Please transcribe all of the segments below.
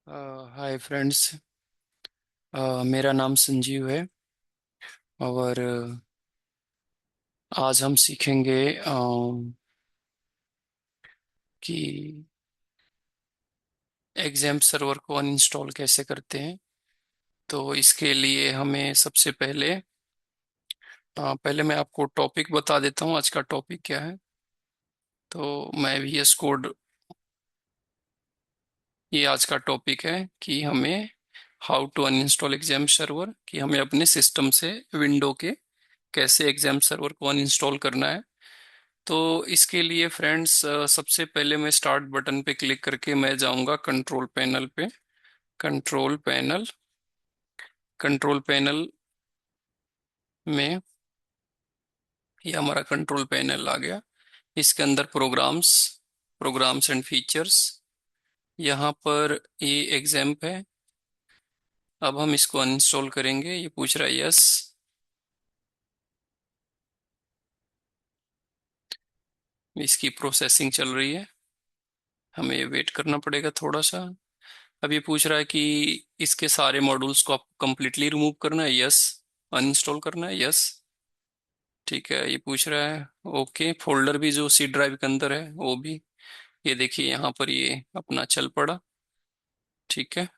Hi friends. मेरा नाम संजीव है और आज हम सीखेंगे कि एग्जाम सर्वर को अनइंस्टॉल कैसे करते हैं। तो इसके लिए हमें सबसे पहले पहले मैं आपको टॉपिक बता देता हूँ आज का टॉपिक क्या है। तो मैं VS कोड, ये आज का टॉपिक है कि हमें how to uninstall exam server, कि हमें अपने सिस्टम से विंडो के कैसे एग्जाम सर्वर को अनइंस्टॉल करना है। तो इसके लिए फ्रेंड्स सबसे पहले मैं स्टार्ट बटन पे क्लिक करके मैं जाऊंगा कंट्रोल पैनल पे। कंट्रोल पैनल कंट्रोल पैनल में ये हमारा कंट्रोल पैनल आ गया। इसके अंदर प्रोग्राम्स, प्रोग्राम्स एंड फीचर्स, यहाँ पर ये एग्जाम्प है। अब हम इसको अनइंस्टॉल करेंगे। ये पूछ रहा है यस, इसकी प्रोसेसिंग चल रही है, हमें वेट करना पड़ेगा थोड़ा सा। अब ये पूछ रहा है कि इसके सारे मॉड्यूल्स को आपको कंप्लीटली रिमूव करना है, यस। अनइंस्टॉल करना है, यस। ठीक है, ये पूछ रहा है ओके। फोल्डर भी जो सी ड्राइव के अंदर है वो भी, ये देखिए यहाँ पर ये अपना चल पड़ा। ठीक है,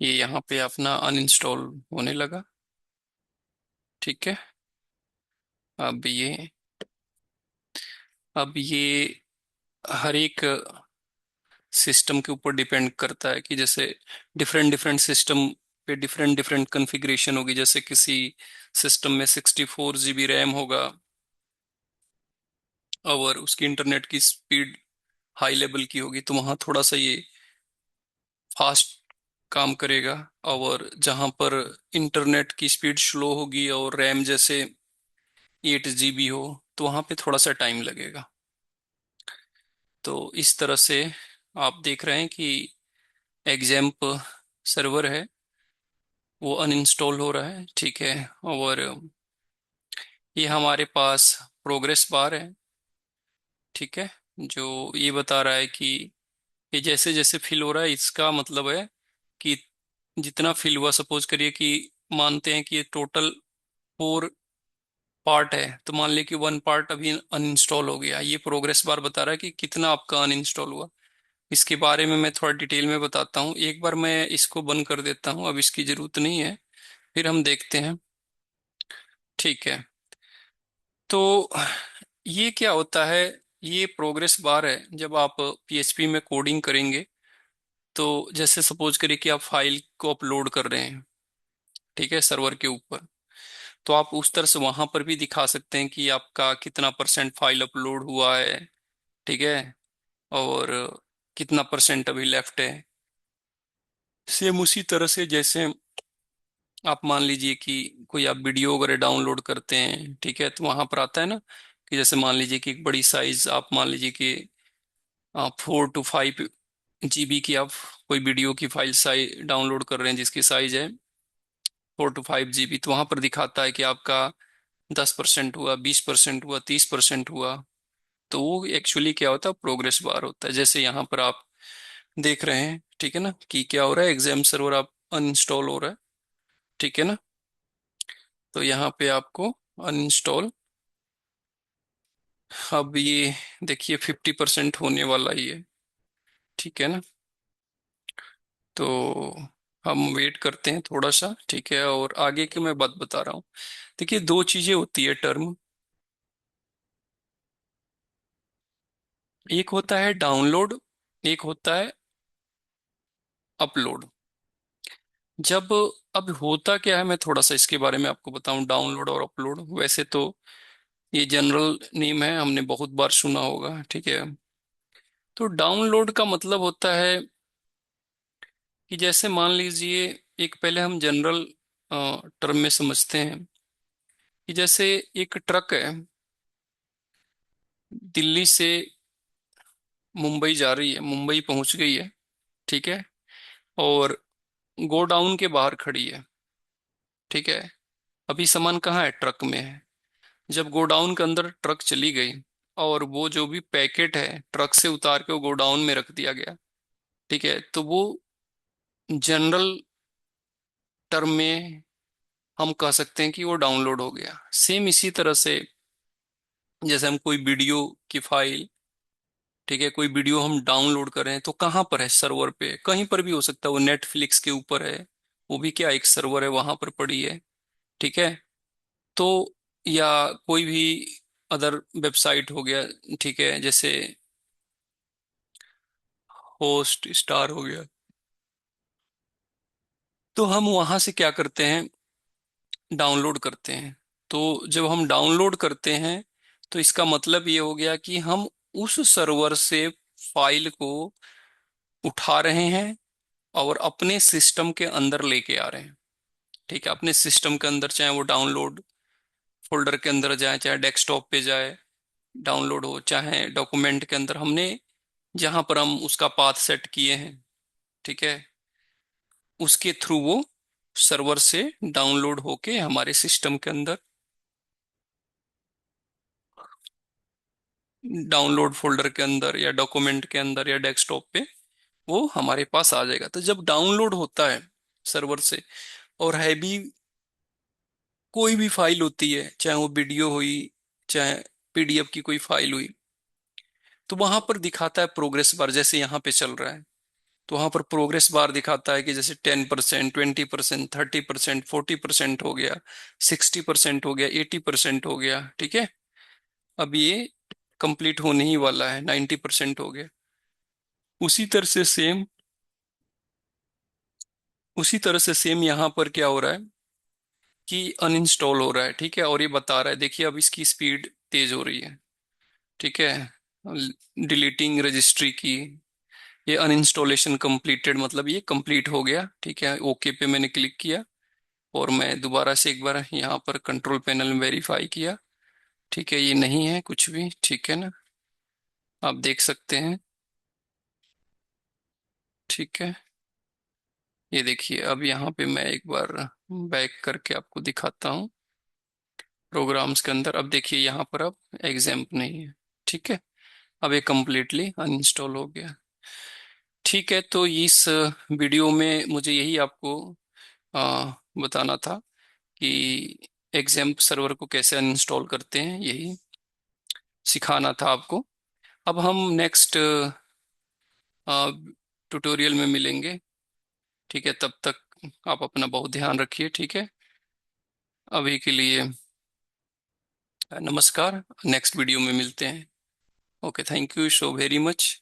ये यहाँ पे अपना अनइंस्टॉल होने लगा। ठीक है, अब ये अब ये हर एक सिस्टम के ऊपर डिपेंड करता है कि जैसे डिफरेंट डिफरेंट सिस्टम पे डिफरेंट डिफरेंट कॉन्फ़िगरेशन होगी। जैसे किसी सिस्टम में 64 GB रैम होगा और उसकी इंटरनेट की स्पीड हाई लेवल की होगी, तो वहाँ थोड़ा सा ये फास्ट काम करेगा। और जहाँ पर इंटरनेट की स्पीड स्लो होगी और रैम जैसे 8 GB हो, तो वहाँ पे थोड़ा सा टाइम लगेगा। तो इस तरह से आप देख रहे हैं कि एग्जाम्प सर्वर है वो अनइंस्टॉल हो रहा है। ठीक है, और ये हमारे पास प्रोग्रेस बार है। ठीक है, जो ये बता रहा है कि ये जैसे जैसे फिल हो रहा है, इसका मतलब है कि जितना फिल हुआ, सपोज करिए कि मानते हैं कि ये टोटल 4 पार्ट है, तो मान लिया कि 1 पार्ट अभी अनइंस्टॉल हो गया। ये प्रोग्रेस बार बता रहा है कि कितना आपका अनइंस्टॉल हुआ। इसके बारे में मैं थोड़ा डिटेल में बताता हूँ। एक बार मैं इसको बंद कर देता हूँ, अब इसकी जरूरत नहीं है, फिर हम देखते हैं। ठीक है, तो ये क्या होता है, ये प्रोग्रेस बार है। जब आप PHP में कोडिंग करेंगे, तो जैसे सपोज करिए कि आप फाइल को अपलोड कर रहे हैं, ठीक है, सर्वर के ऊपर, तो आप उस तरह से वहां पर भी दिखा सकते हैं कि आपका कितना परसेंट फाइल अपलोड हुआ है। ठीक है, और कितना परसेंट अभी लेफ्ट है। सेम उसी तरह से जैसे आप मान लीजिए कि कोई आप वीडियो वगैरह डाउनलोड करते हैं, ठीक है, तो वहां पर आता है ना कि जैसे मान लीजिए कि एक बड़ी साइज, आप मान लीजिए कि 4 to 5 GB की आप कोई वीडियो की फाइल साइज डाउनलोड कर रहे हैं जिसकी साइज है 4 to 5 GB, तो वहां पर दिखाता है कि आपका 10% हुआ, 20% हुआ, 30% हुआ। तो वो एक्चुअली क्या होता है, प्रोग्रेस बार होता है। जैसे यहाँ पर आप देख रहे हैं, ठीक है ना, कि क्या हो रहा है, एग्जाम सर्वर आप अनइंस्टॉल हो रहा है। ठीक है ना, तो यहाँ पे आपको अनइंस्टॉल, अब ये देखिए 50% होने वाला ही है। ठीक है ना, तो हम वेट करते हैं थोड़ा सा। ठीक है, और आगे की मैं बात बता रहा हूँ। देखिए, दो चीजें होती है टर्म। एक होता है डाउनलोड, एक होता है अपलोड। जब अब होता क्या है, मैं थोड़ा सा इसके बारे में आपको बताऊं, डाउनलोड और अपलोड। वैसे तो ये जनरल नेम है, हमने बहुत बार सुना होगा। ठीक है, तो डाउनलोड का मतलब होता है कि जैसे मान लीजिए, एक पहले हम जनरल टर्म में समझते हैं कि जैसे एक ट्रक है, दिल्ली से मुंबई जा रही है, मुंबई पहुंच गई है। ठीक है, और गोडाउन के बाहर खड़ी है। ठीक है, अभी सामान कहाँ है, ट्रक में है। जब गोडाउन के अंदर ट्रक चली गई और वो जो भी पैकेट है ट्रक से उतार के वो गोडाउन में रख दिया गया। ठीक है, तो वो जनरल टर्म में हम कह सकते हैं कि वो डाउनलोड हो गया। सेम इसी तरह से जैसे हम कोई वीडियो की फाइल, ठीक है, कोई वीडियो हम डाउनलोड कर रहे हैं तो कहाँ पर है? सर्वर पे, कहीं पर भी हो सकता है, वो नेटफ्लिक्स के ऊपर है, वो भी क्या एक सर्वर है, वहां पर पड़ी है। ठीक है, तो या कोई भी अदर वेबसाइट हो गया, ठीक है, जैसे होस्ट स्टार हो गया, तो हम वहां से क्या करते हैं? डाउनलोड करते हैं। तो जब हम डाउनलोड करते हैं तो इसका मतलब ये हो गया कि हम उस सर्वर से फाइल को उठा रहे हैं और अपने सिस्टम के अंदर लेके आ रहे हैं। ठीक है, अपने सिस्टम के अंदर, चाहे वो डाउनलोड फोल्डर के अंदर जाए, चाहे डेस्कटॉप पे जाए डाउनलोड हो, चाहे डॉक्यूमेंट के अंदर, हमने जहां पर हम उसका पाथ सेट किए हैं, ठीक है, उसके थ्रू वो सर्वर से डाउनलोड होके हमारे सिस्टम के अंदर, डाउनलोड फोल्डर के अंदर या डॉक्यूमेंट के अंदर या डेस्कटॉप पे वो हमारे पास आ जाएगा। तो जब डाउनलोड होता है सर्वर से, और है भी कोई भी फाइल होती है, चाहे वो वीडियो हुई, चाहे पीडीएफ की कोई फाइल हुई, तो वहां पर दिखाता है प्रोग्रेस बार, जैसे यहाँ पे चल रहा है। तो वहां पर प्रोग्रेस बार दिखाता है कि जैसे 10%, 20%, 30%, 40% हो गया, 60% हो गया, 80% हो गया। ठीक है, अब ये कंप्लीट होने ही वाला है, 90% हो गया। उसी तरह से सेम उसी तरह से सेम यहाँ पर क्या हो रहा है कि अनइंस्टॉल हो रहा है। ठीक है, और ये बता रहा है, देखिए अब इसकी स्पीड तेज हो रही है। ठीक है, डिलीटिंग रजिस्ट्री की, ये अनइंस्टॉलेशन कंप्लीटेड, मतलब ये कंप्लीट हो गया। ठीक है, ओके पे मैंने क्लिक किया और मैं दोबारा से एक बार यहाँ पर कंट्रोल पैनल में वेरीफाई किया। ठीक है, ये नहीं है कुछ भी, ठीक है ना, आप देख सकते हैं। ठीक है, ये देखिए, अब यहाँ पे मैं एक बार बैक करके आपको दिखाता हूँ प्रोग्राम्स के अंदर। अब देखिए यहाँ पर अब एग्जाम्प नहीं है। ठीक है, अब ये कंप्लीटली अनइंस्टॉल हो गया। ठीक है, तो इस वीडियो में मुझे यही आपको बताना था कि एग्जाम्प सर्वर को कैसे अनइंस्टॉल करते हैं, यही सिखाना था आपको। अब हम नेक्स्ट ट्यूटोरियल में मिलेंगे। ठीक है, तब तक आप अपना बहुत ध्यान रखिए। ठीक है, अभी के लिए नमस्कार, नेक्स्ट वीडियो में मिलते हैं। Okay, thank you so very much.